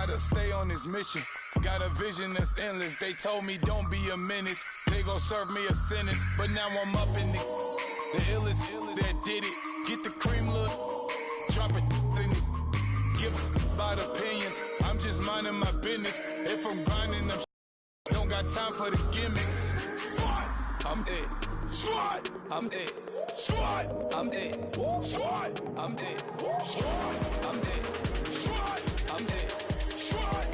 gotta stay on this mission. Got a vision that's endless. They told me don't be a menace. They gon' serve me a sentence. But now I'm up in the illest that did it. Get the cream, look. Drop it in it. Give about opinions. I'm just minding my business. If I'm grinding them, don't got time for the gimmicks. Squad, I'm it. Squad, I'm it. Squad, I'm it. Squad, I'm it. Squad, I'm it. Squad, I'm it. Squad.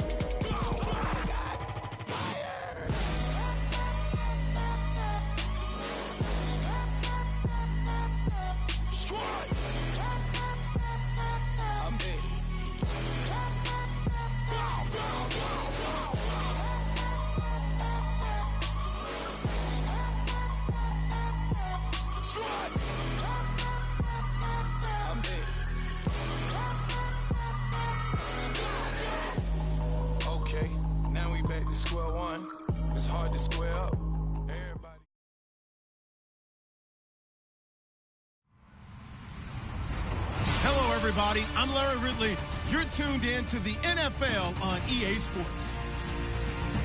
Okay, now we back to square one. It's hard to square up. Everybody. Hello, everybody. I'm Larry Ridley. You're tuned in to the NFL on EA Sports.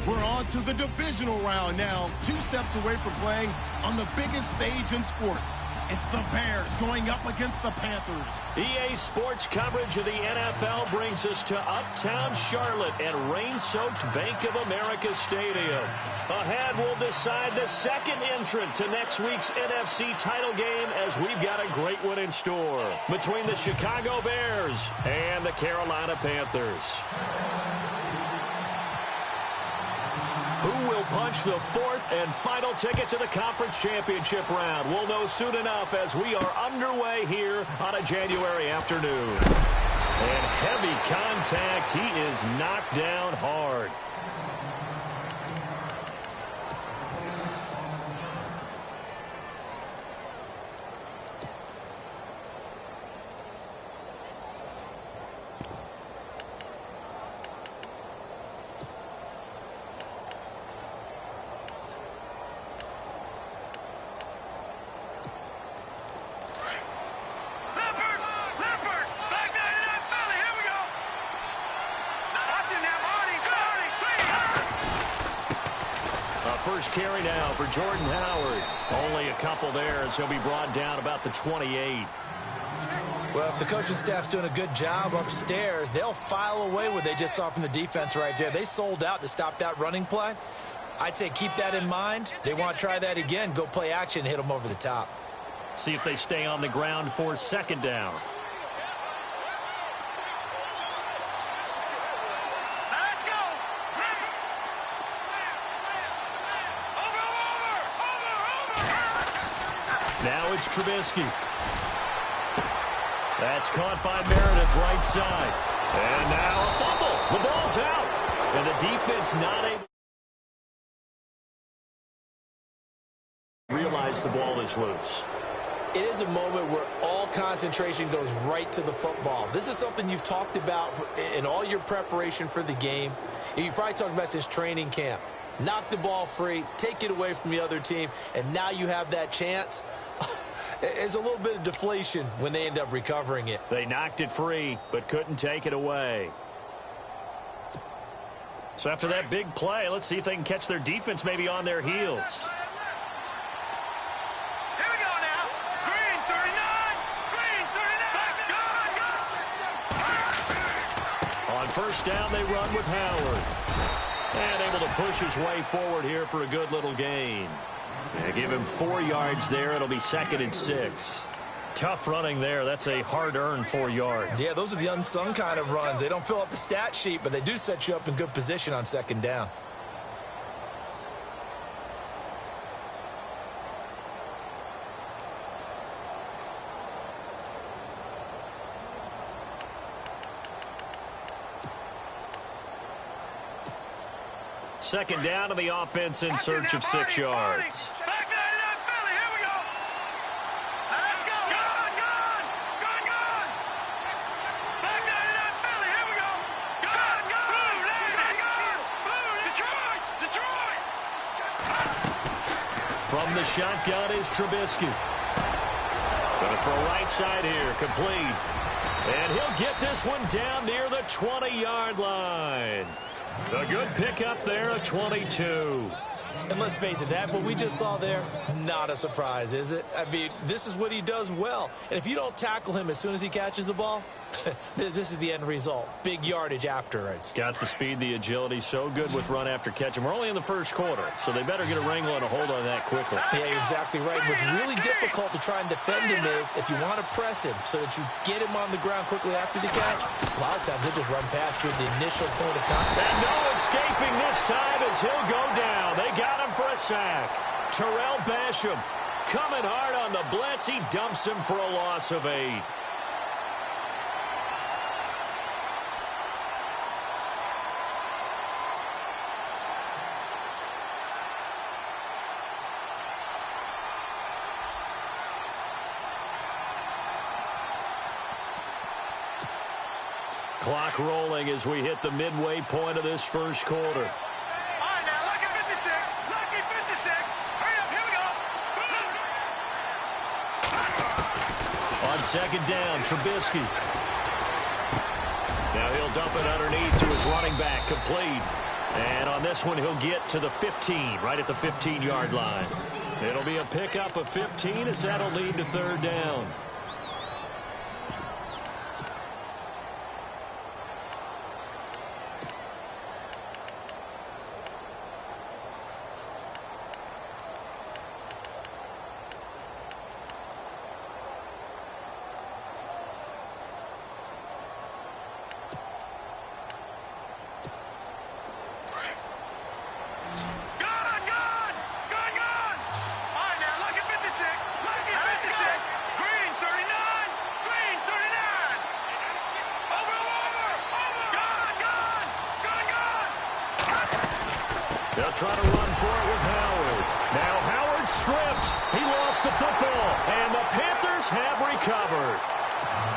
We're on to the divisional round now, 2 steps away from playing on the biggest stage in sports. It's the Bears going up against the Panthers. EA Sports coverage of the NFL brings us to Uptown Charlotte at rain-soaked Bank of America Stadium. Ahead, we'll decide the second entrant to next week's NFC title game as we've got a great one in store between the Chicago Bears and the Carolina Panthers. Who will punch the fourth and final ticket to the conference championship round? We'll know soon enough as we are underway here on a January afternoon. And heavy contact. He is knocked down hard. First carry now for Jordan Howard. Only a couple there as he'll be brought down about the 28. Well, if the coaching staff's doing a good job upstairs, they'll file away what they just saw from the defense right there. They sold out to stop that running play. I'd say keep that in mind. They want to try that again. Go play action, hit them over the top. See if they stay on the ground for second down. Now it's Trubisky. That's caught by Meredith right side. And now a fumble. The ball's out. And the defense not able to realize the ball is loose. It is a moment where all concentration goes right to the football. This is something you've talked about in all your preparation for the game. You've probably talked about since training camp. Knock the ball free, take it away from the other team, and now you have that chance. There's a little bit of deflation when they end up recovering it. They knocked it free, but couldn't take it away. So after that big play, let's see if they can catch their defense maybe on their heels. Here we go now. Green 39. Green 39. On first down, they run with Howard. And able to push his way forward here for a good little gain. And give him 4 yards there. It'll be 2nd and 6. Tough running there. That's a hard-earned 4 yards. Yeah, those are the unsung kind of runs. They don't fill up the stat sheet, but they do set you up in good position on second down. Second down to the offense in search of 6 yards. Back 99 Philly. Here we go. Let's go. Gone. Back 99 Philly. Here we go. Gone. Detroit. From the shotgun is Trubisky. Going to throw right side here. Complete. And he'll get this one down near the 20-yard line. A good pickup there, a 22. And let's face it, that what we just saw there, not a surprise, is it? I mean, this is what he does well. And if you don't tackle him as soon as he catches the ball, this is the end result. Big yardage afterwards. Got the speed, the agility, so good with run after catch. And we're only in the first quarter, so they better get a wrangle and a hold on that quickly. Yeah, you're exactly right. What's really difficult to try and defend him is if you want to press him so that you get him on the ground quickly after the catch, a lot of times he'll just run past you at the initial point of contact. And no escaping this time as he'll go down. They got him for a sack. Terrell Basham coming hard on the blitz. He dumps him for a loss of 8. Clock rolling as we hit the midway point of this first quarter. All right, now, lucky 56. Lucky 56. Hurry up, here we go. On second down, Trubisky. Now he'll dump it underneath to his running back, complete. And on this one, he'll get to the 15, right at the 15-yard line. It'll be a pickup of 15 as that'll lead to third down. They'll try to run for it with Howard. Now Howard stripped. He lost the football, and the Panthers have recovered.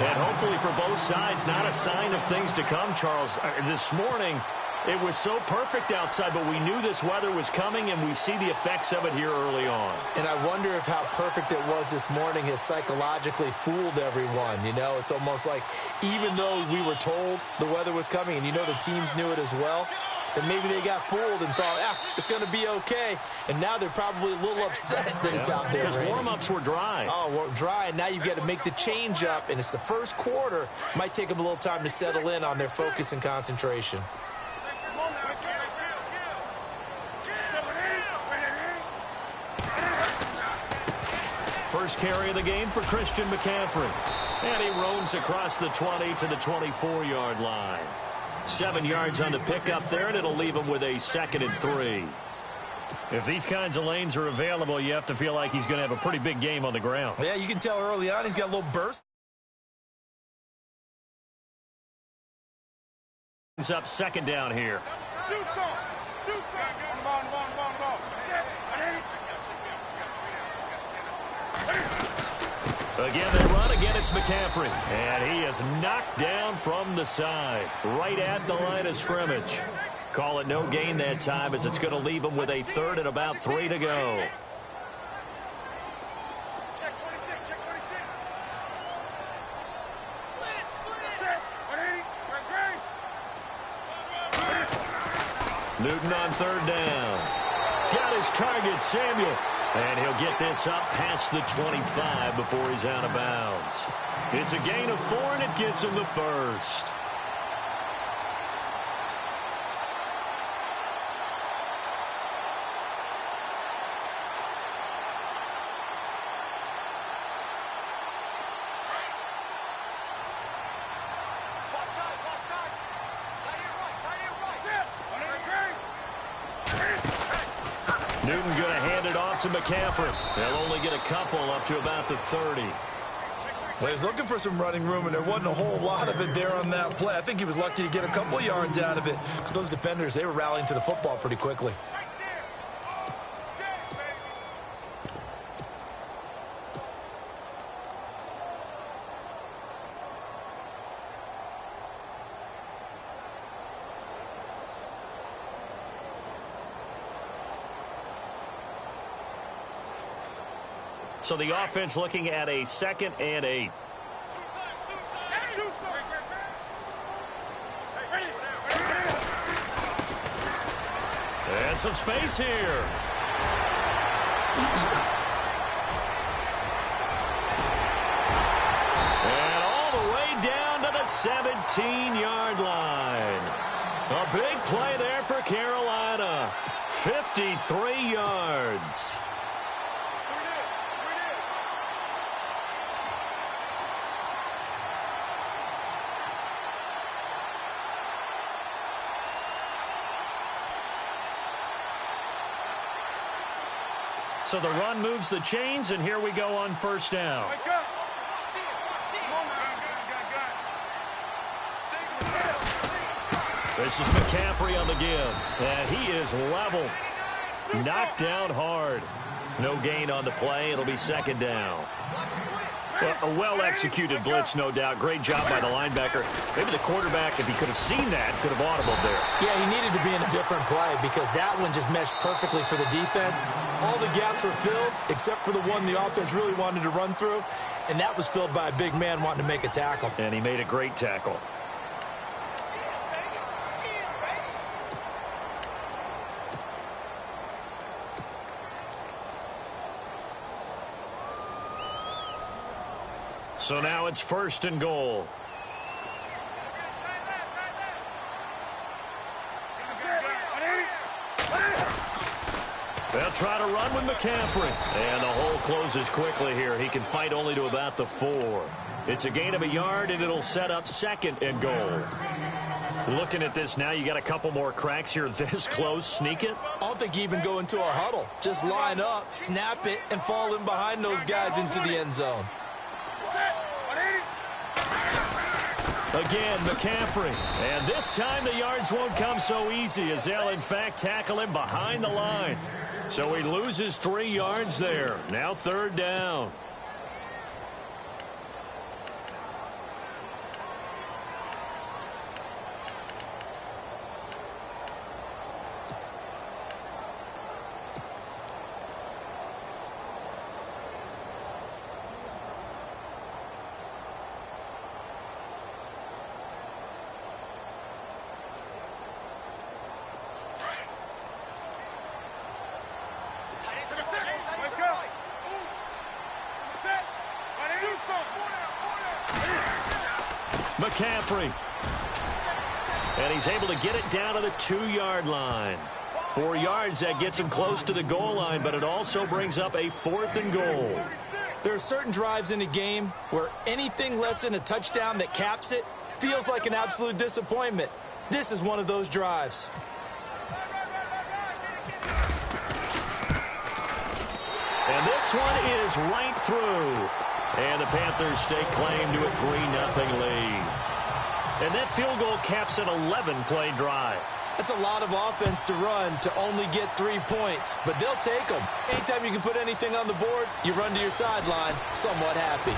And hopefully for both sides, not a sign of things to come, Charles. This morning, it was so perfect outside, but we knew this weather was coming, and we see the effects of it here early on. And I wonder if how perfect it was this morning has psychologically fooled everyone. You know, it's almost like even though we were told the weather was coming, and you know the teams knew it as well, and maybe they got fooled and thought, it's going to be okay. And now they're probably a little upset that it's out there. Because warm-ups were dry. Oh, well, dry, and now you've got to make the change up, and it's the first quarter. Might take them a little time to settle in on their focus and concentration. First carry of the game for Christian McCaffrey. And he roams across the 20 to the 24-yard line. 7 yards on the pickup there, and it'll leave him with a 2nd and 3. If these kinds of lanes are available, you have to feel like he's going to have a pretty big game on the ground. Yeah, you can tell early on he's got a little burst. He's up 2nd down here. Do something. Do something. On the ball, on the ball, on the ball, on the ball. Again, they run. Again, it's McCaffrey. And he is knocked down from the side, right at the line of scrimmage. Call it no gain that time, as it's going to leave him with a 3rd and about 3 to go. Check 26, check 26. Newton on 3rd down. Got his target, Samuel. And he'll get this up past the 25 before he's out of bounds. It's a gain of 4, and it gets him the first. Newton going to hand it off to McCaffrey. They'll only get a couple up to about the 30. Well, he was looking for some running room, and there wasn't a whole lot of it there on that play. I think he was lucky to get a couple yards out of it, because those defenders, they were rallying to the football pretty quickly. So the offense looking at a 2nd and 8. got some space here. And all the way down to the 17-yard line. A big play there for Carolina. 53 yards. So the run moves the chains, and here we go on first down. This is McCaffrey on the give, and he is leveled. Knocked down hard. No gain on the play. It'll be second down. Well, a well-executed blitz, no doubt. Great job by the linebacker. Maybe the quarterback, if he could have seen that, could have audibled there. Yeah, he needed to be in a different play because that one just meshed perfectly for the defense. All the gaps were filled except for the one the offense really wanted to run through, and that was filled by a big man wanting to make a tackle. And he made a great tackle. So now it's first and goal. They'll try to run with McCaffrey. And the hole closes quickly here. He can fight only to about the 4. It's a gain of a yard, and it'll set up second and goal. Looking at this now, you got a couple more cracks here this close. Sneak it? I don't think you even go into a huddle. Just line up, snap it, and fall in behind those guys into the end zone. Again, McCaffrey. And this time the yards won't come so easy as they'll, in fact, tackle him behind the line. So he loses 3 yards there. Now third down. McCaffrey. And he's able to get it down to the 2-yard line. 4 yards, that gets him close to the goal line, but it also brings up a 4th and goal. There are certain drives in a game where anything less than a touchdown that caps it feels like an absolute disappointment. This is one of those drives. And this one is right through. And the Panthers stake claim to a 3-0 lead. And that field goal caps an 11-play drive. That's a lot of offense to run to only get 3 points, but they'll take them. Anytime you can put anything on the board, you run to your sideline somewhat happy.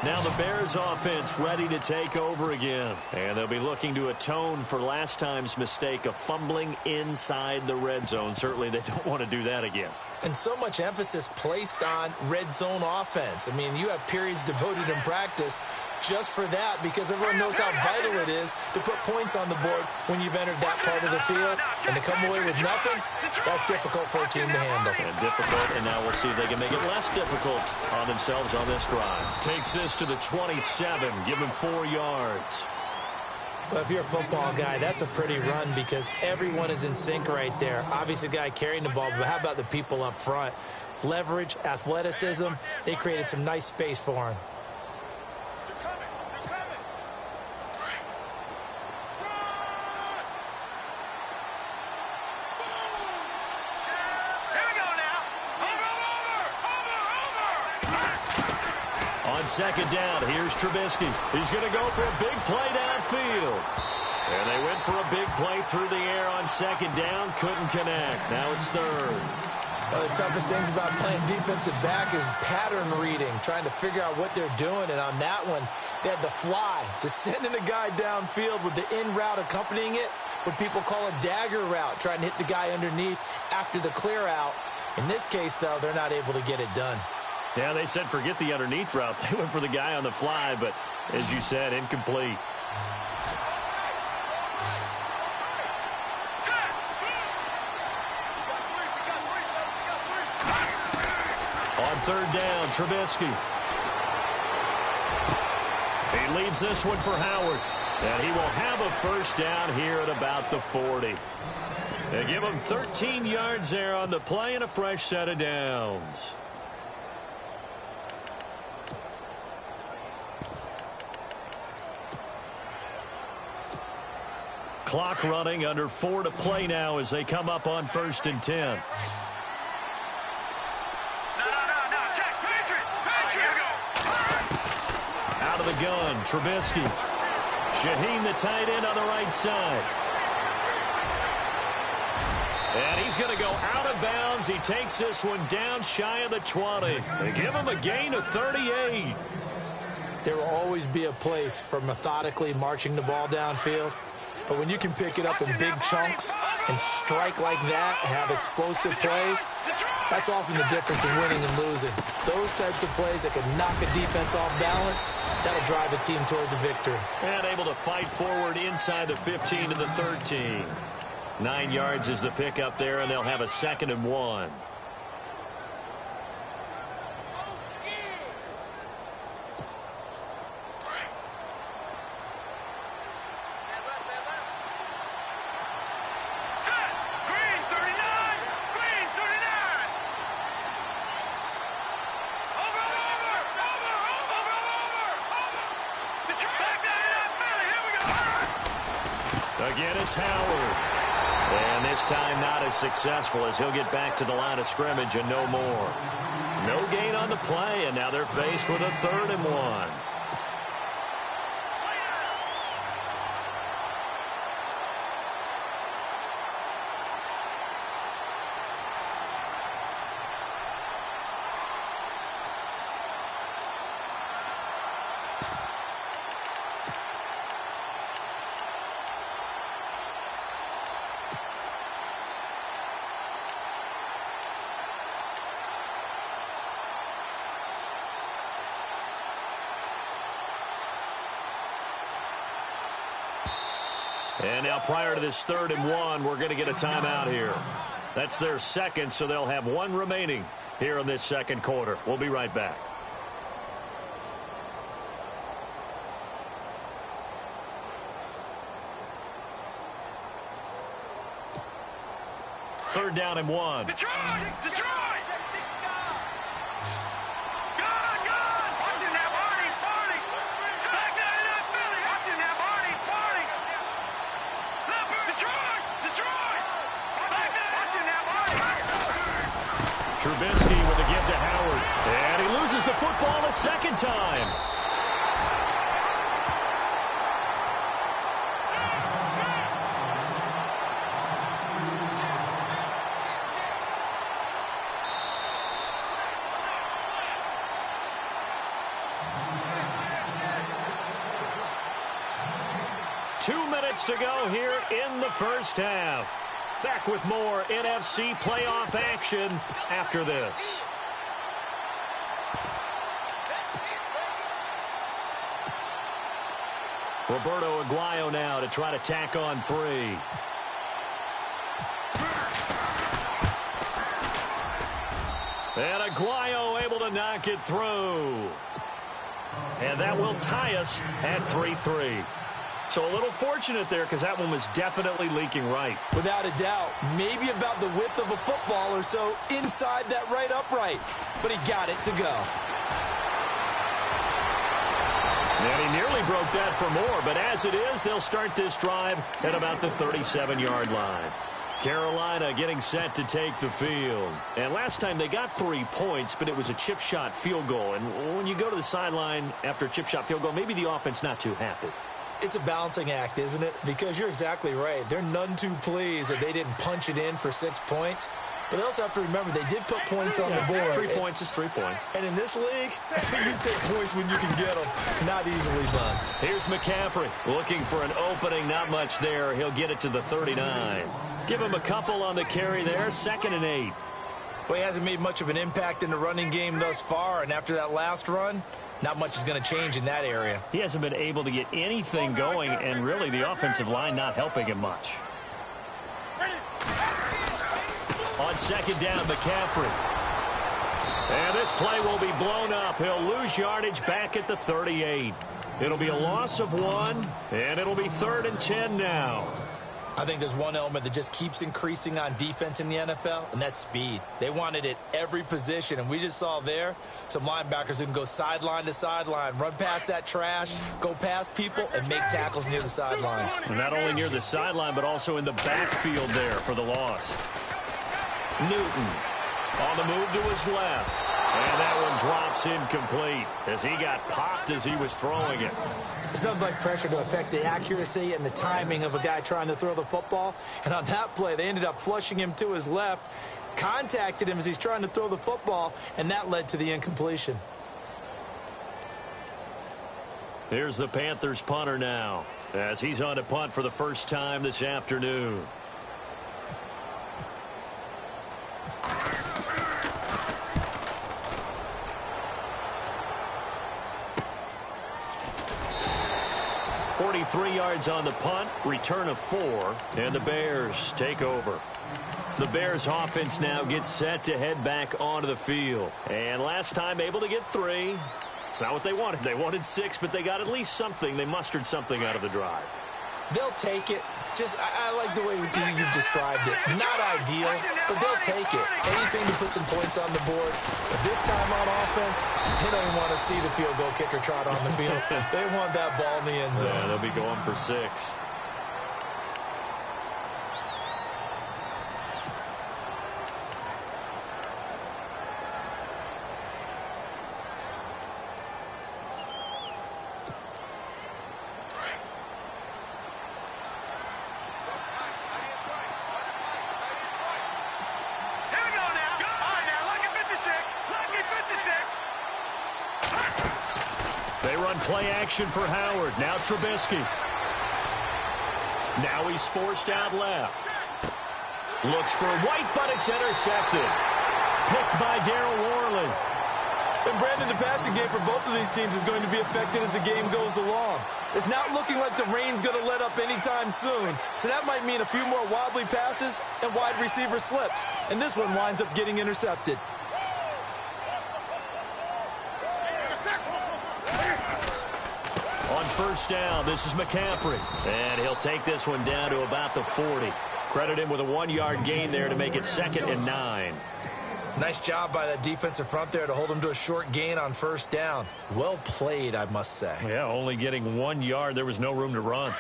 Now the Bears offense ready to take over again. And they'll be looking to atone for last time's mistake of fumbling inside the red zone. Certainly they don't want to do that again. And so much emphasis placed on red zone offense. I mean, you have periods devoted in practice just for that because everyone knows how vital it is to put points on the board when you've entered that part of the field. And to come away with nothing, that's difficult for a team to handle. And difficult, and now we'll see if they can make it less difficult on themselves on this drive. Takes this to the 27, give him 4 yards. Well, if you're a football guy, that's a pretty run because everyone is in sync right there. Obviously, the guy carrying the ball, but how about the people up front? Leverage, athleticism, they created some nice space for him. On second down, here's Trubisky. He's going to go for a big play downfield. And they went for a big play through the air on second down. Couldn't connect. Now it's third. One of the toughest things about playing defensive back is pattern reading, trying to figure out what they're doing. And on that one, they had the fly, just sending a guy downfield with the in route accompanying it, what people call a dagger route, trying to hit the guy underneath after the clear out. In this case, though, they're not able to get it done. Yeah, they said forget the underneath route. They went for the guy on the fly, but as you said, incomplete. On third down, Trubisky. He leaves this one for Howard. And he will have a first down here at about the 40. They give him 13 yards there on the play and a fresh set of downs. Clock running, under 4 to play now as they come up on 1st and 10. Out of the gun, Trubisky. Shaheen, the tight end, on the right side. And he's going to go out of bounds. He takes this one down shy of the 20. They give him a gain of 38. There will always be a place for methodically marching the ball downfield. But when you can pick it up in big chunks and strike like that, have explosive plays, that's often the difference in winning and losing. Those types of plays that can knock a defense off balance, that'll drive a team towards a victory. And able to fight forward inside the 15 to the 13. 9 yards is the pickup there, and they'll have a 2nd and 1. Again, it's Howard. And this time not as successful as he'll get back to the line of scrimmage and no more. No gain on the play, and now they're faced with a 3rd and 1. And now prior to this 3rd and 1, we're going to get a timeout here. That's their 2nd, so they'll have 1 remaining here in this 2nd quarter. We'll be right back. Third down and 1. Detroit! Detroit! Trubisky with a give to Howard. And he loses the football a 2nd time. To go here in the first half. Back with more NFC playoff action after this. Roberto Aguayo now to try to tack on 3. And Aguayo able to knock it through. And that will tie us at 3-3. So a little fortunate there because that one was definitely leaking right. Without a doubt. Maybe about the width of a football or so inside that right upright. But he got it to go. And he nearly broke that for more. But as it is, they'll start this drive at about the 37-yard line. Carolina getting set to take the field. And last time they got 3 points, but it was a chip shot field goal. And when you go to the sideline after a chip shot field goal, maybe the offense not too happy. It's a balancing act, isn't it? Because you're exactly right. They're none too pleased that they didn't punch it in for 6 points. But they also have to remember they did put points on the board. 3 points is 3 points. And in this league, you take points when you can get them. Not easily done. Here's McCaffrey looking for an opening. Not much there. He'll get it to the 39. Give him a couple on the carry there. 2nd and 8. Well, he hasn't made much of an impact in the running game thus far. And after that last run, not much is going to change in that area. He hasn't been able to get anything going, and really the offensive line not helping him much. On 2nd down, McCaffrey. And this play will be blown up. He'll lose yardage back at the 38. It'll be a loss of 1, and it'll be 3rd and 10 now. I think there's one element that just keeps increasing on defense in the NFL, and that's speed. They want it at every position, and we just saw there some linebackers who can go sideline to sideline, run past that trash, go past people, and make tackles near the sidelines. And not only near the sideline, but also in the backfield there for the loss. Newton on the move to his left. And that one drops incomplete as he got popped as he was throwing it. It's nothing like pressure to affect the accuracy and the timing of a guy trying to throw the football. And on that play, they ended up flushing him to his left, contacted him as he's trying to throw the football, and that led to the incompletion. Here's the Panthers punter now as he's on to punt for the first time this afternoon. .43 yards on the punt, return of 4, and the Bears take over. The Bears offense now gets set to head back onto the field. And last time able to get 3. It's not what they wanted. They wanted 6, but they got at least something. They mustered something out of the drive. They'll take it. Just, I like the way you've described it. Not ideal, but they'll take it. Anything to put some points on the board. But this time on offense, they don't even want to see the field goal kicker trot on the field. They want that ball in the end zone. Yeah, they'll be going for 6. Play action for Howard. Now Trubisky. Now he's forced out left. Looks for White, but it's intercepted. Picked by Darryl Worley. And Brandon, the passing game for both of these teams is going to be affected as the game goes along. It's not looking like the rain's going to let up anytime soon. So that might mean a few more wobbly passes and wide receiver slips. And this one winds up getting intercepted. On first down, this is McCaffrey. And he'll take this one down to about the 40. Credit him with a 1-yard gain there to make it 2nd and 9. Nice job by that defensive front there to hold him to a short gain on first down. Well played, I must say. Yeah, only getting 1 yard. There was no room to run.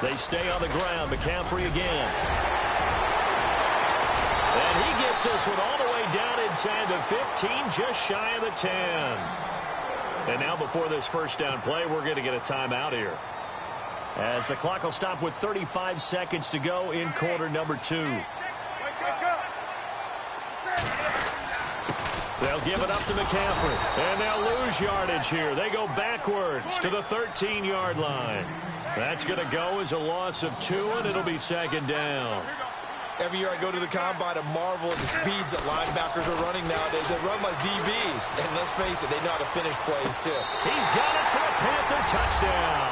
They stay on the ground. McCaffrey again. And he gets this one all the way down inside the 15, just shy of the 10. And now before this first down play, we're going to get a timeout here, as the clock will stop with 35 seconds to go in quarter number 2. They'll give it up to McCaffrey, and they'll lose yardage here. They go backwards to the 13-yard line. That's going to go as a loss of 2, and it'll be 2nd down. Every year I go to the combine and marvel at the speeds that linebackers are running nowadays. They run like DBs. And let's face it, they know how to finish plays too. He's got it for a Panther touchdown.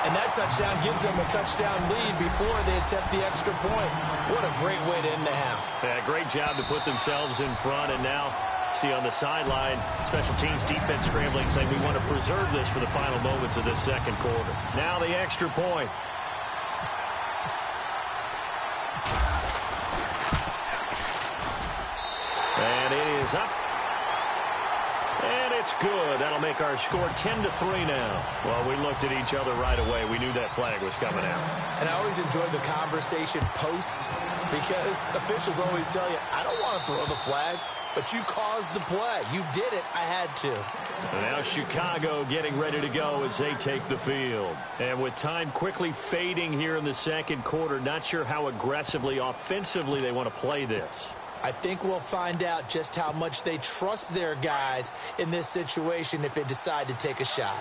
And that touchdown gives them a touchdown lead before they attempt the extra point. What a great way to end the half. Yeah, great job to put themselves in front. And now, see on the sideline, special teams defense scrambling, saying we want to preserve this for the final moments of this second quarter. Now the extra point. And it is up. And it's good. That'll make our score 10-3 now. Well, we looked at each other right away. We knew that flag was coming out. And I always enjoy the conversation post, because officials always tell you, I don't want to throw the flag, but you caused the play. You did it. I had to. And now Chicago getting ready to go as they take the field. And with time quickly fading here in the second quarter, not sure how aggressively, offensively they want to play this. I think we'll find out just how much they trust their guys in this situation if they decide to take a shot.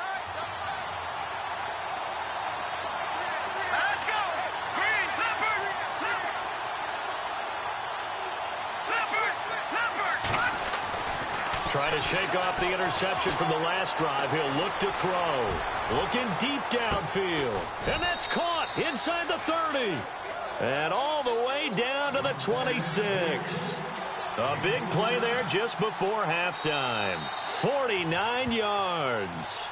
Let's go! Green, Leopard! Leopard! Trying to shake off the interception from the last drive. He'll look to throw. Looking deep downfield. And that's caught. inside the 30. And all the way down to the 26. A big play there just before halftime. 49 yards.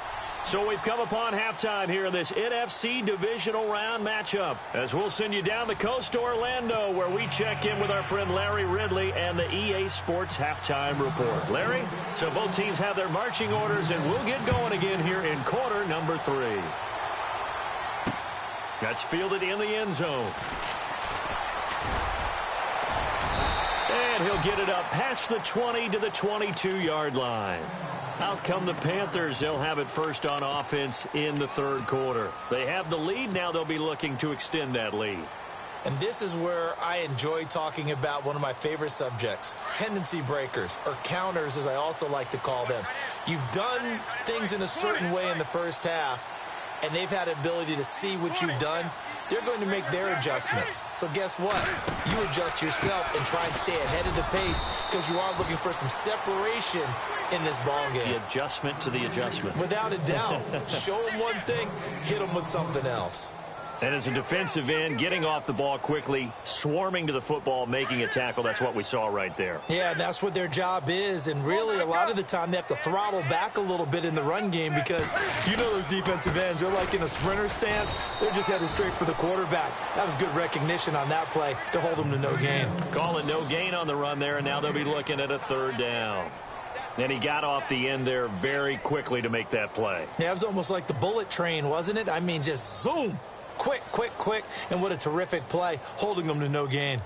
So we've come upon halftime here in this NFC divisional round matchup, as we'll send you down the coast to Orlando, where we check in with our friend Larry Ridley and the EA Sports Halftime Report. Larry, so both teams have their marching orders, and we'll get going again here in quarter number 3. That's fielded in the end zone. And he'll get it up past the 20 to the 22-yard line. Out come the Panthers. They'll have it first on offense in the third quarter. They have the lead. Now they'll be looking to extend that lead. And this is where I enjoy talking about one of my favorite subjects, tendency breakers, or counters as I also like to call them. You've done things in a certain way in the first half, and they've had the ability to see what you've done. They're going to make their adjustments. So guess what? You adjust yourself and try and stay ahead of the pace, because you are looking for some separation in this ball game. The adjustment to the adjustment. Without a doubt. Show them one thing, hit them with something else. And as a defensive end, getting off the ball quickly, swarming to the football, making a tackle, that's what we saw right there. Yeah, that's what their job is. And really, a lot of the time, they have to throttle back a little bit in the run game, because you know those defensive ends, they're like in a sprinter stance. They're just headed straight for the quarterback. That was good recognition on that play to hold them to no gain. Call it no gain on the run there, and now they'll be looking at a third down. And he got off the end there very quickly to make that play. Yeah, it was almost like the bullet train, wasn't it? I mean, just zoom. Quick, quick, quick, and what a terrific play, holding them to no gain.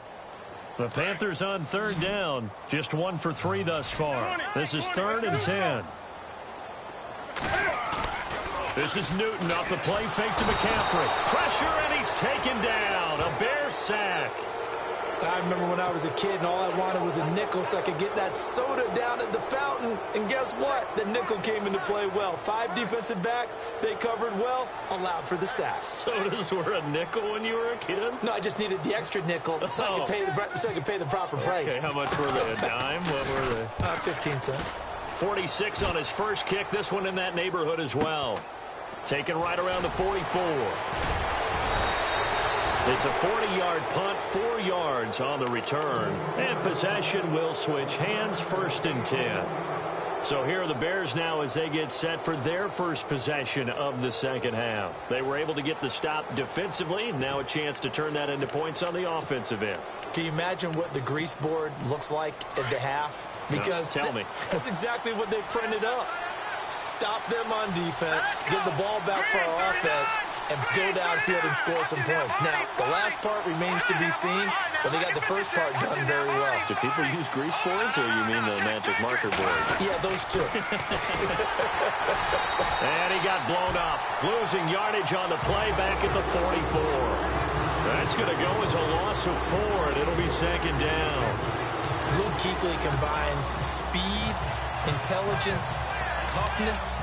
The Panthers on third down, just 1 for 3 thus far. This is 3rd and 10. This is Newton off the play fake to McCaffrey. Pressure, and he's taken down. A Bear sack. I remember when I was a kid and all I wanted was a nickel so I could get that soda down at the fountain. And guess what? The nickel came into play well. 5 defensive backs, they covered well, allowed for the sacks. Sodas were a nickel when you were a kid? No, I just needed the extra nickel so I could pay the proper price. Okay, how much were they? A dime? What were they? 15 cents. 46 on his first kick. This one in that neighborhood as well. Taken right around the 44. It's a 40-yard punt, 4 yards on the return. And possession will switch hands, 1st and 10. So here are the Bears now as they get set for their first possession of the second half. They were able to get the stop defensively. Now a chance to turn that into points on the offensive end. Can you imagine what the grease board looks like at the half? Because no, tell me. That's exactly what they printed up. Stop them on defense, get the ball back for our offense, and go downfield and score some points. Now, the last part remains to be seen, but they got the first part done very well. Do people use grease boards, or you mean the magic marker board? Yeah, those two. And he got blown up, losing yardage on the play back at the 44. That's going to go as a loss of 4, and it'll be 2nd down. Luke Kuechly combines speed, intelligence, toughness,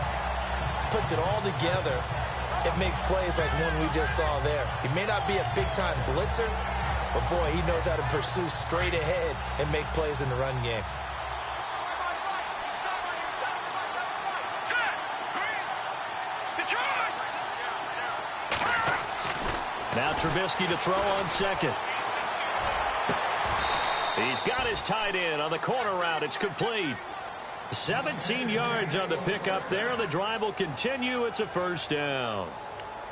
puts it all together. It makes plays like one we just saw there. He may not be a big-time blitzer, but, boy, he knows how to pursue straight ahead and make plays in the run game. Now Trubisky to throw on second. He's got his tight end on the corner route. It's complete. 17 yards on the pickup there. The drive will continue. It's a 1st down.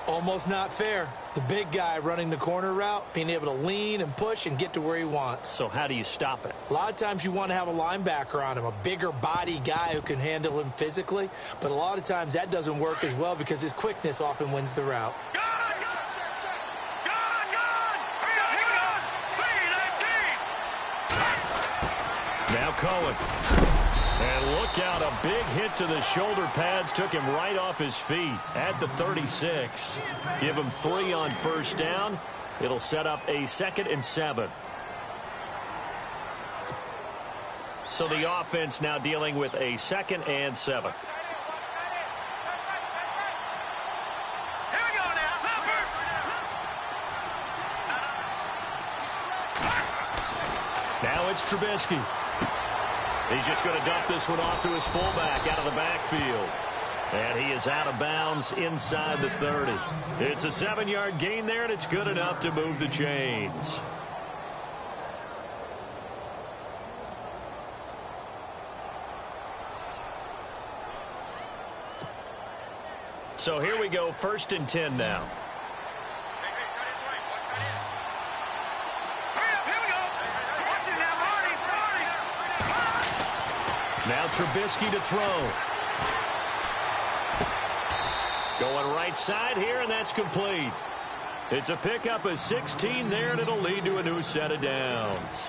Almost not fair. The big guy running the corner route, being able to lean and push and get to where he wants. So how do you stop it? A lot of times you want to have a linebacker on him, a bigger body guy who can handle him physically. But a lot of times that doesn't work as well because his quickness often wins the route. Now Cohen. And look out, a big hit to the shoulder pads took him right off his feet at the 36. Give him 3 on 1st down. It'll set up a 2nd and 7. So the offense now dealing with a 2nd and 7. Now it's Trubisky. He's just going to dump this one off to his fullback out of the backfield. And he is out of bounds inside the 30. It's a 7-yard gain there, and it's good enough to move the chains. So here we go, 1st and 10 now. Now Trubisky to throw. Going right side here, and that's complete. It's a pickup of 16 there, and it'll lead to a new set of downs.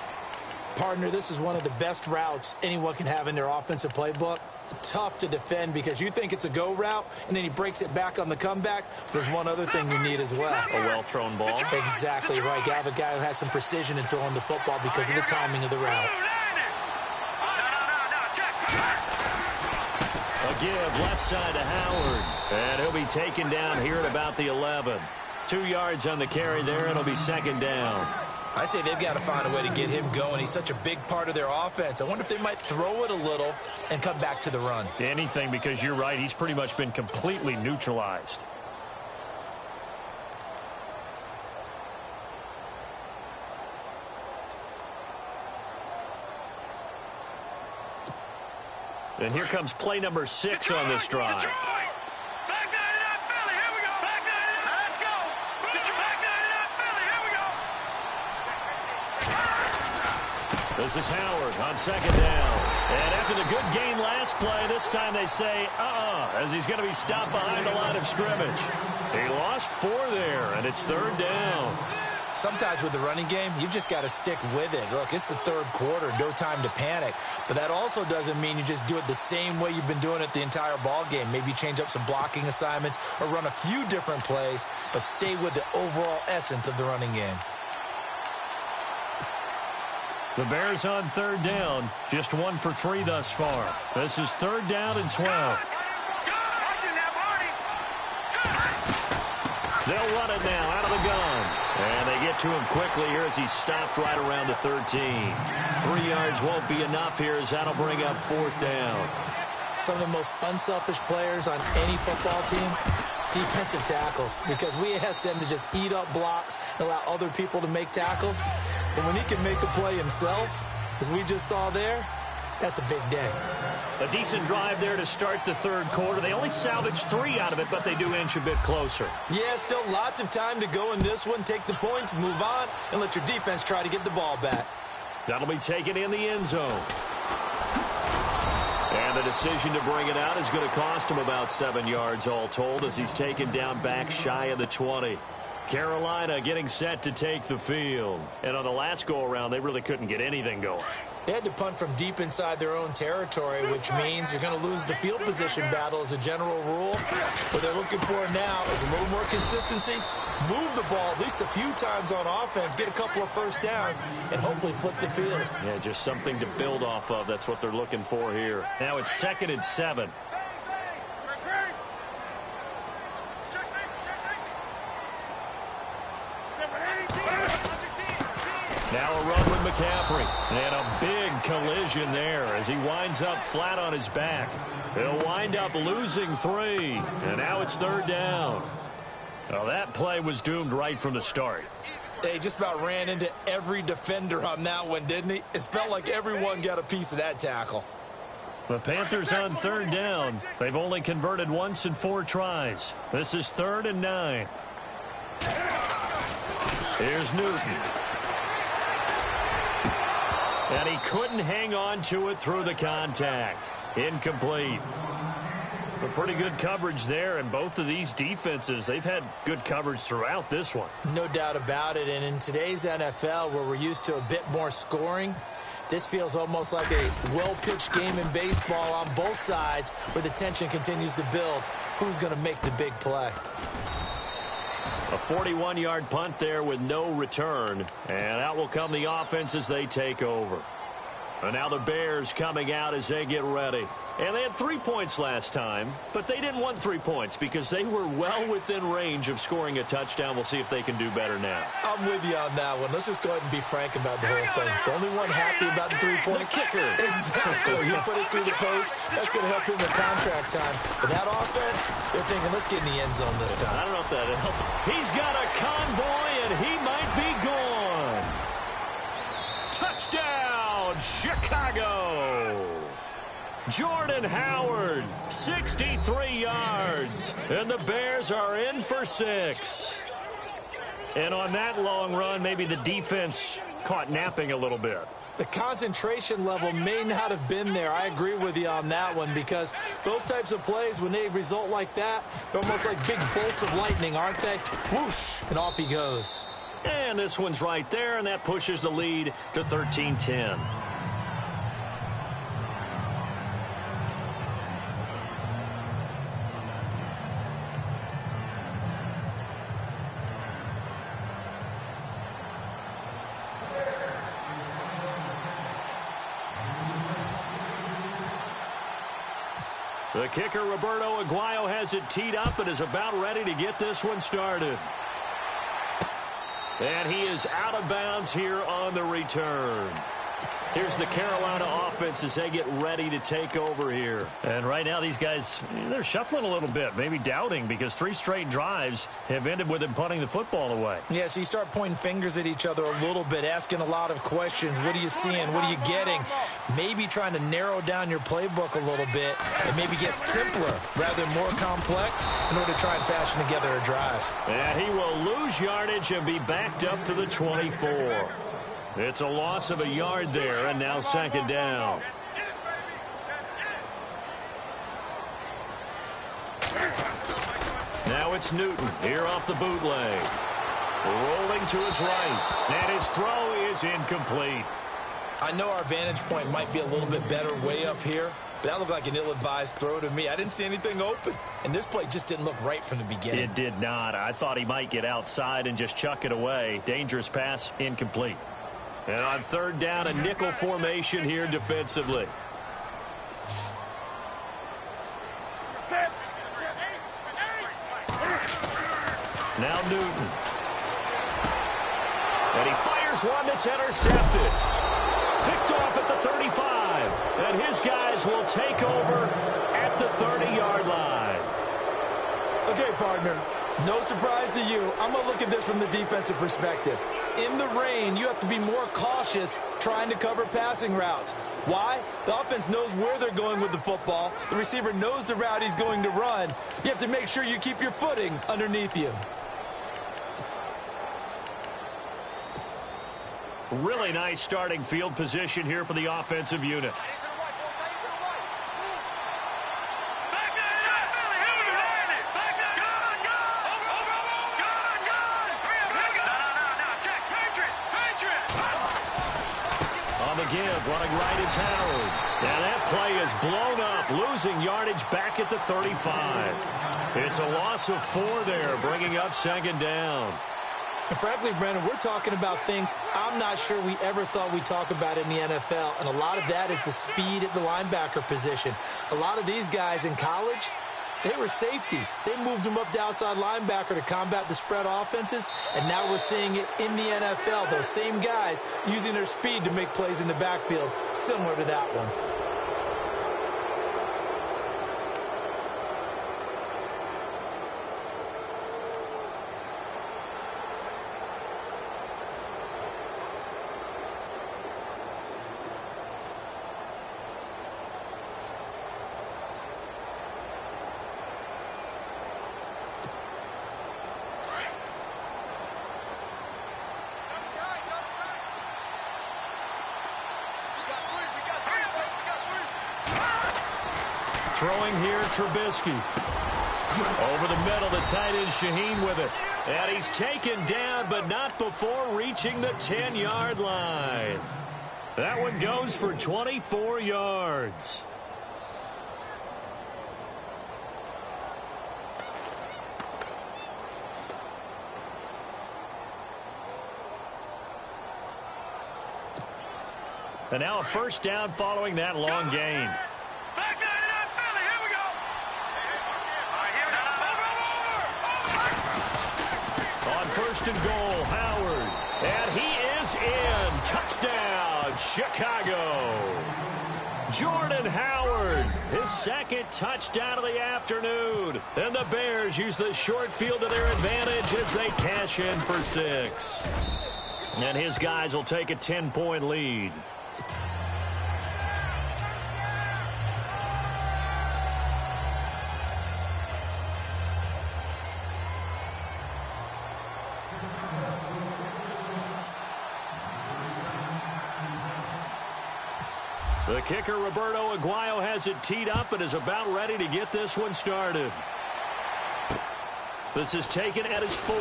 Partner, this is one of the best routes anyone can have in their offensive playbook. Tough to defend because you think it's a go route, and then he breaks it back on the comeback. There's one other thing you need as well. A well-thrown ball. Exactly right. You have a guy who has some precision in throwing the football because of the timing of the route. A give left side to Howard. And he'll be taken down here at about the 11. 2 yards on the carry there, and it'll be 2nd down. I'd say they've got to find a way to get him going. He's such a big part of their offense. I wonder if they might throw it a little and come back to the run. Anything, because you're right. He's pretty much been completely neutralized. And here comes play number 6 on this drive. This is Howard on 2nd down. And after the good gain last play, this time they say, as he's going to be stopped behind the line of scrimmage. He lost 4 there, and it's 3rd down. Sometimes with the running game, you've just got to stick with it. Look, it's the 3rd quarter, no time to panic. But that also doesn't mean you just do it the same way you've been doing it the entire ball game. Maybe change up some blocking assignments or run a few different plays, but stay with the overall essence of the running game. The Bears on 3rd down, just 1 for 3 thus far. This is 3rd down and 12. They'll run it now out of the gun. And they get to him quickly here as he's stopped right around the 13. 3 yards won't be enough here as that'll bring up 4th down. Some of the most unselfish players on any football team, defensive tackles, because we ask them to just eat up blocks and allow other people to make tackles. But when he can make a play himself, as we just saw there, that's a big day. A decent drive there to start the 3rd quarter. They only salvaged 3 out of it, but they do inch a bit closer. Yeah, still lots of time to go in this one. Take the points, move on, and let your defense try to get the ball back. That'll be taken in the end zone. And the decision to bring it out is going to cost him about 7 yards all told as he's taken down back shy of the 20. Carolina getting set to take the field. And on the last go-around, they really couldn't get anything going. They had to punt from deep inside their own territory, which means you're going to lose the field position battle as a general rule. What they're looking for now is a little more consistency, move the ball at least a few times on offense, get a couple of first downs, and hopefully flip the field. Yeah, just something to build off of. That's what they're looking for here. Now it's 2nd and 7. Now a run with McCaffrey. And a big collision there as he winds up flat on his back. He'll wind up losing 3. And now it's 3rd down. Well, that play was doomed right from the start. They just about ran into every defender on that one, didn't he? It felt like everyone got a piece of that tackle. The Panthers on 3rd down. They've only converted once in 4 tries. This is 3rd and 9. Here's Newton. And he couldn't hang on to it through the contact. Incomplete. But pretty good coverage there, and both of these defenses, they've had good coverage throughout this one. No doubt about it, and in today's NFL, where we're used to a bit more scoring, this feels almost like a well-pitched game in baseball on both sides, where the tension continues to build. Who's going to make the big play? A 41-yard punt there with no return. And out will come the offense as they take over. And now the Bears coming out as they get ready. And they had 3 points last time, but they didn't want 3 points because they were well within range of scoring a touchdown. We'll see if they can do better now. I'm with you on that one. Let's just go ahead and be frank about the whole thing. The only one happy about the 3-point kicker. Exactly. to put it through the post. That's going to help him in contract time. But that offense, they're thinking, let's get in the end zone this time. I don't know if that helped. He's got a convoy, and he might be gone. Touchdown, Chicago. Jordan Howard, 63 yards. And the Bears are in for 6. And on that long run, maybe the defense caught napping a little bit. The concentration level may not have been there. I agree with you on that one, because those types of plays, when they result like that, they're almost like big bolts of lightning, aren't they? Whoosh, and off he goes. And this one's right there, and that pushes the lead to 13-10. The kicker, Roberto Aguayo, has it teed up and is about ready to get this one started. And he is out of bounds here on the return. Here's the Carolina offense as they get ready to take over here. And right now these guys, they're shuffling a little bit, maybe doubting, because 3 straight drives have ended with them punting the football away. Yeah, so you start pointing fingers at each other a little bit, asking a lot of questions. What are you seeing? What are you getting? Maybe trying to narrow down your playbook a little bit and maybe get simpler rather than more complex in order to try and fashion together a drive. And he will lose yardage and be backed up to the 24. It's a loss of a yard there, and now second down. Now it's Newton here off the bootleg. Rolling to his right, and his throw is incomplete. I know our vantage point might be a little bit better way up here, but that looked like an ill-advised throw to me. I didn't see anything open, and this play just didn't look right from the beginning. It did not. I thought he might get outside and just chuck it away. Dangerous pass, incomplete. And on third down, a nickel formation here defensively. Now Newton. And he fires one that's intercepted. Picked off at the 35. And his guys will take over at the 30-yard line. Okay, partner. No surprise to you. I'm going to look at this from the defensive perspective. In the rain, you have to be more cautious trying to cover passing routes. Why? The offense knows where they're going with the football. The receiver knows the route he's going to run. You have to make sure you keep your footing underneath you. Really nice starting field position here for the offensive unit. Running right is Howard. And that play is blown up, losing yardage back at the 35. It's a loss of 4 there, bringing up second down. And frankly, Brandon, we're talking about things I'm not sure we ever thought we'd talk about in the NFL. And a lot of that is the speed at the linebacker position. A lot of these guys in college, they were safeties. They moved them up to outside linebacker to combat the spread offenses, and now we're seeing it in the NFL. Those same guys using their speed to make plays in the backfield, similar to that one. Throwing here, Trubisky. Over the middle, the tight end, Shaheen with it. And he's taken down, but not before reaching the 10-yard line. That one goes for 24 yards. And now a first down following that long gain. On first and goal, Howard. And he is in. Touchdown, Chicago. Jordan Howard, his second touchdown of the afternoon. And the Bears use the short field to their advantage as they cash in for 6. And his guys will take a 10-point lead. The kicker, Roberto Aguayo, has it teed up and is about ready to get this one started. This is taken at his 4.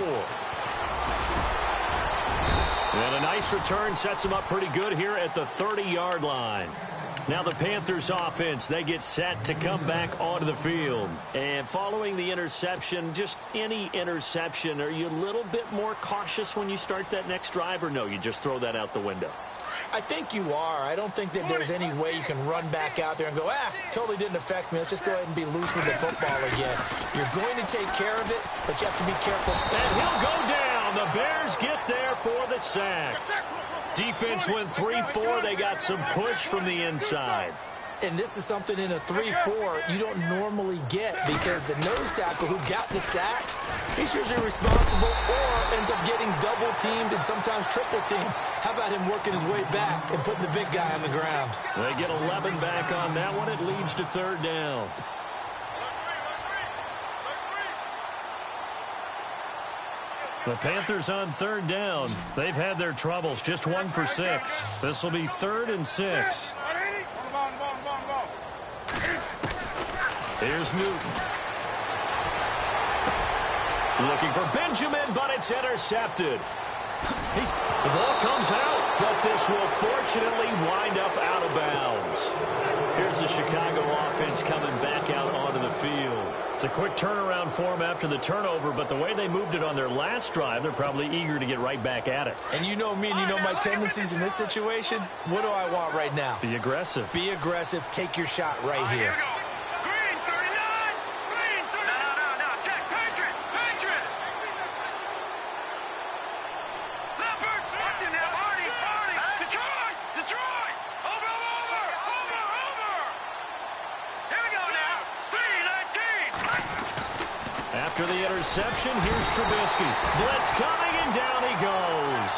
And a nice return sets him up pretty good here at the 30-yard line. Now the Panthers offense, they get set to come back onto the field. And following the interception, just any interception, are you a little bit more cautious when you start that next drive, or no, you just throw that out the window? I think you are. I don't think that there's any way you can run back out there and go, totally didn't affect me. Let's just go ahead and be loose with the football again. You're going to take care of it, but you have to be careful. And he'll go down. The Bears get there for the sack. Defense went 3-4. They got some push from the inside. And this is something in a 3-4 you don't normally get, because the nose tackle who got the sack, he's usually responsible or ends up getting double-teamed and sometimes triple-teamed. How about him working his way back and putting the big guy on the ground? They get 11 back on that one. It leads to 3rd down. The Panthers on 3rd down. They've had their troubles. Just 1 for 6. This will be 3rd and 6. Here's Newton. Looking for Benjamin, but it's intercepted. The ball comes out, but this will fortunately wind up out of bounds. Here's the Chicago offense coming back out onto the field. It's a quick turnaround for them after the turnover, but the way they moved it on their last drive, they're probably eager to get right back at it. And you know me and you know my tendencies in this situation. What do I want right now? Be aggressive. Be aggressive. Take your shot right here. Green 39. Green 39. No. Check. Patriot. Patriot. Leopards. Watching that. Party. Detroit. Detroit. Over. Here we go now. 3-19. After the interception, here's Trubisky. Blitz coming, and down he goes.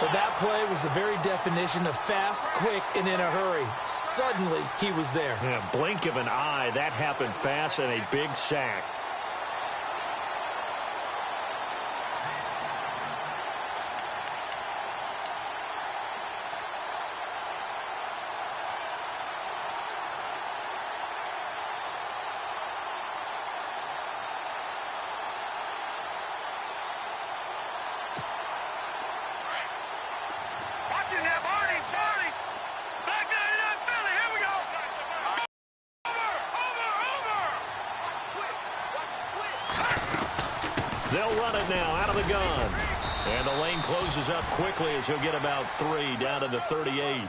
Well, that play was the very definition of fast, quick, and in a hurry. Suddenly, he was there. Yeah, blink of an eye. That happened fast, and a big sack. They'll run it now out of the gun. And the lane closes up quickly as he'll get about 3 down to the 38.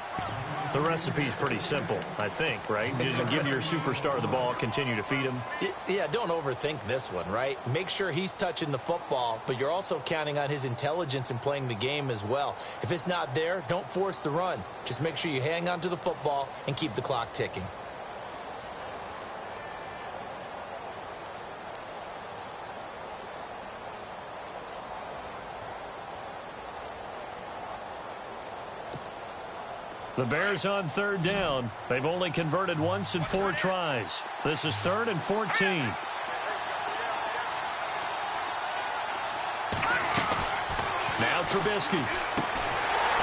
The recipe's pretty simple, I think, right? Just give your superstar the ball, continue to feed him. Yeah, don't overthink this one, right? Make sure he's touching the football, but you're also counting on his intelligence in playing the game as well. If it's not there, don't force the run. Just make sure you hang on to the football and keep the clock ticking. The Bears on 3rd down. They've only converted once in 4 tries. This is 3rd and 14. Now Trubisky.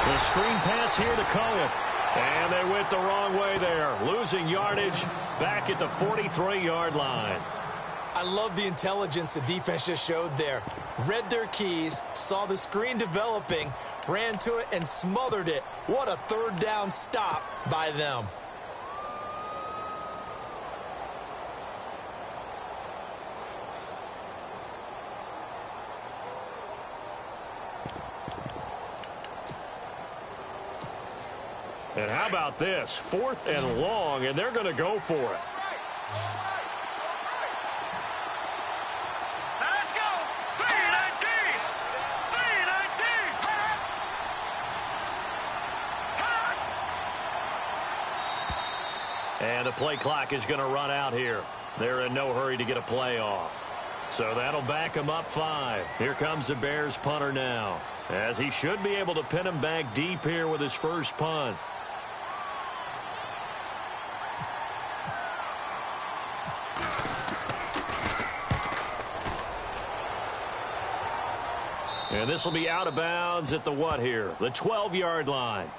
The screen pass here to Cohen. And they went the wrong way there. Losing yardage back at the 43-yard line. I love the intelligence the defense just showed there. Read their keys, saw the screen developing, ran to it, and smothered it. What a 3rd down stop by them. And how about this? 4th and long, and they're going to go for it. Let's go. 3-19. 3-19. And the play clock is going to run out here. They're in no hurry to get a play off. So that'll back him up 5. Here comes the Bears punter now, as he should be able to pin him back deep here with his first punt. And this will be out of bounds at the what here? The 12-yard line.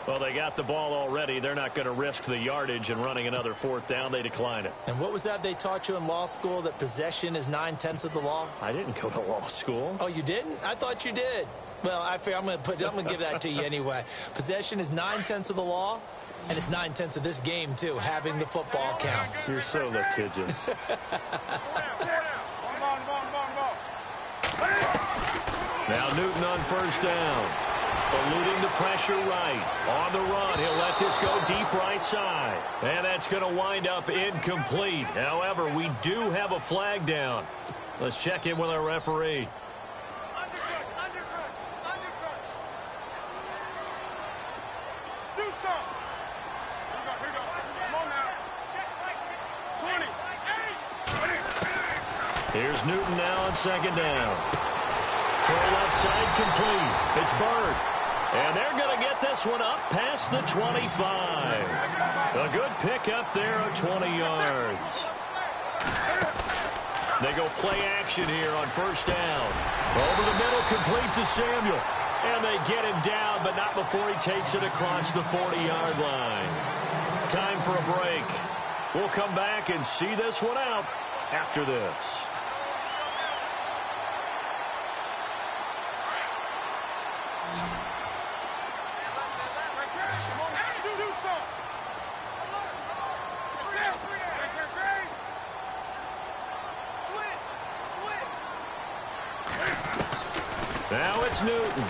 Well, they got the ball already. They're not going to risk the yardage and running another 4th down. They decline it. And what was that they taught you in law school, that possession is 9/10 of the law? I didn't go to law school. Oh, you didn't? I thought you did. Well, I figure I'm going to give that to you anyway. Possession is 9/10 of the law, and it's 9/10 of this game too. Having the football counts. You're so litigious. Now Newton on 1st down. Eluding the pressure right. On the run, he'll let this go deep right side. And that's going to wind up incomplete. However, we do have a flag down. Let's check in with our referee. Here's Newton now on 2nd down. Full left side complete. It's Bird. And they're going to get this one up past the 25. A good pickup there of 20 yards. They go play action here on 1st down. Over the middle, complete to Samuel. And they get him down, but not before he takes it across the 40-yard line. Time for a break. We'll come back and see this one out after this. Now it's Newton.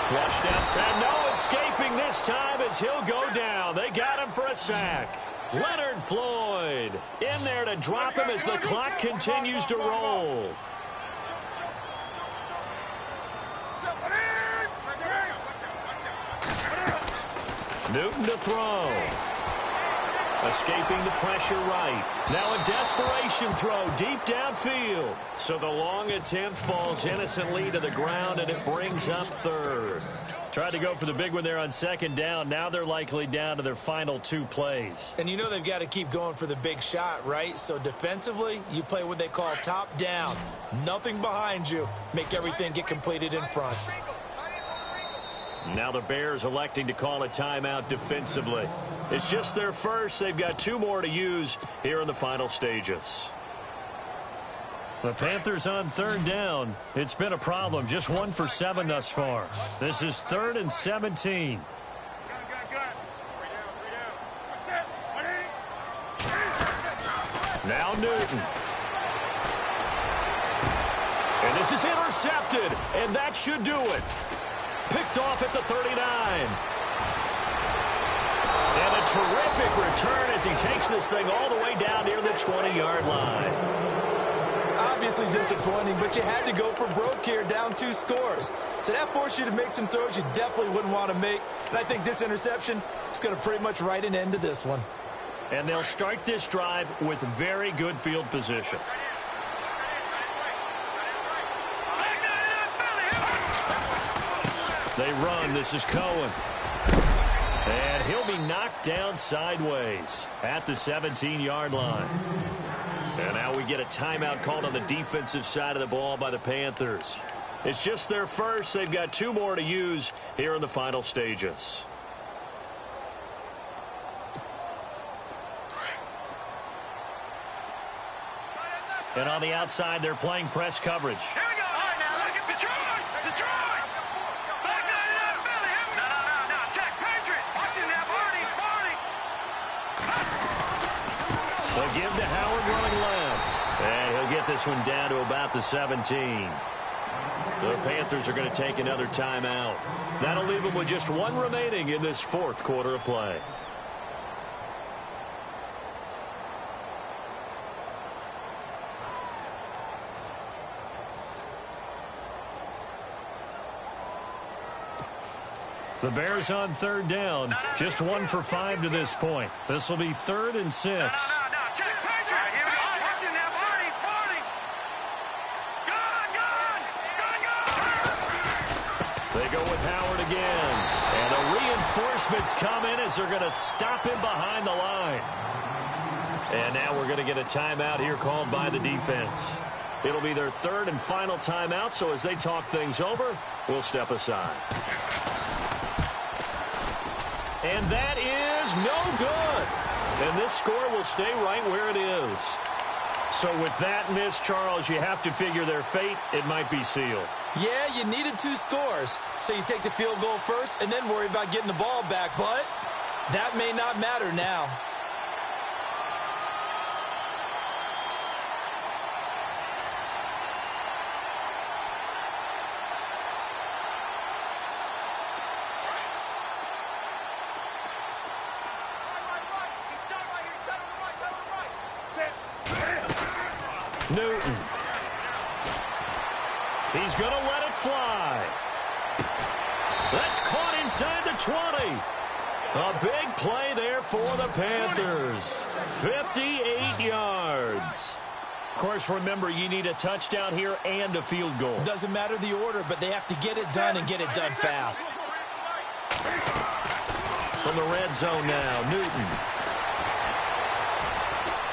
Flushed out. And no escaping this time as he'll go down. They got him for a sack. Leonard Floyd in there to drop him as the clock continues to roll. Newton to throw. Escaping the pressure right. Now a desperation throw deep downfield. So the long attempt falls innocently to the ground, and it brings up 3rd. Tried to go for the big one there on 2nd down. Now they're likely down to their final 2 plays. And you know they've got to keep going for the big shot, right? So defensively, you play what they call top down. Nothing behind you. Make everything get completed in front. Now the Bears electing to call a timeout defensively. It's just their first. They've got 2 more to use here in the final stages. The Panthers on 3rd down. It's been a problem. Just 1 for 7 thus far. This is 3rd and 17. Now Newton. And this is intercepted. And that should do it. Picked off at the 39. And a terrific return as he takes this thing all the way down near the 20-yard line. Obviously disappointing, but you had to go for broke here, down 2 scores. So that forced you to make some throws you definitely wouldn't want to make. And I think this interception is going to pretty much write an end to this one. And they'll start this drive with very good field position. They run. This is Cohen. And he'll be knocked down sideways at the 17-yard line. And now we get a timeout called on the defensive side of the ball by the Panthers. It's just their first. They've got 2 more to use here in the final stages. And on the outside, they're playing press coverage. Here we go. All right, now look at Detroit. Detroit. Back down, Philly. No. Check. Patriot. Watch him now. Barney. They'll give to Howard running left. And he'll get this one down to about the 17. The Panthers are going to take another timeout. That'll leave them with just 1 remaining in this 4th quarter of play. The Bears on third down. Just 1 for 5 to this point. This will be 3rd and 6. No, check. Patrick. Here we go. Watching now. Party. Gun. They go with Howard again. And the reinforcements come in as they're going to stop him behind the line. And now we're going to get a timeout here called by the defense. It'll be their 3rd and final timeout, so as they talk things over, we'll step aside. And that is no good. And this score will stay right where it is. So with that miss, Charles, you have to figure their fate. It might be sealed. Yeah, you needed 2 scores. So you take the field goal first and then worry about getting the ball back. But that may not matter now. Newton. He's going to let it fly. That's caught inside the 20. A big play there for the Panthers. 58 yards. Of course, remember, you need a touchdown here and a field goal. Doesn't matter the order, but they have to get it done and get it done fast. From the red zone now, Newton.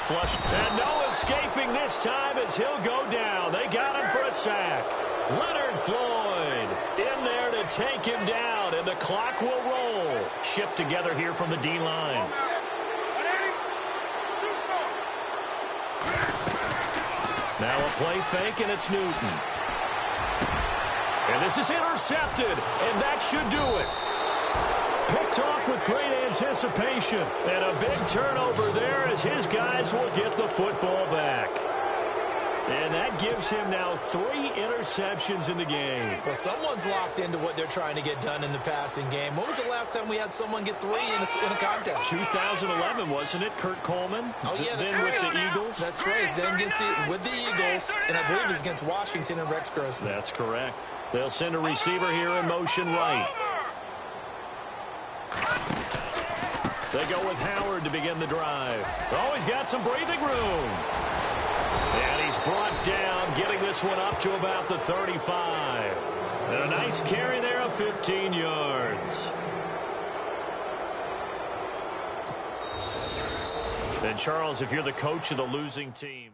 Flush, and no escaping this time as he'll go down. They got him for a sack. Leonard Floyd in there to take him down, and the clock will roll. Shift together here from the D-line. Now a play fake, and it's Newton. And this is intercepted, and that should do it. Picked off with great anticipation. And a big turnover there as his guys will get the football back. And that gives him now 3 interceptions in the game. Well, someone's locked into what they're trying to get done in the passing game. When was the last time we had someone get 3 in a contest? 2011, wasn't it? Kurt Coleman? Oh, yeah, that's then right. with the Eagles? That's right. Then with the Eagles, and I believe it was against Washington and Rex Grossman. That's correct. They'll send a receiver here in motion right. They go with Howard to begin the drive. Oh, he's got some breathing room. And he's brought down, getting this one up to about the 35. And a nice carry there of 15 yards. And, Charles, if you're the coach of the losing team,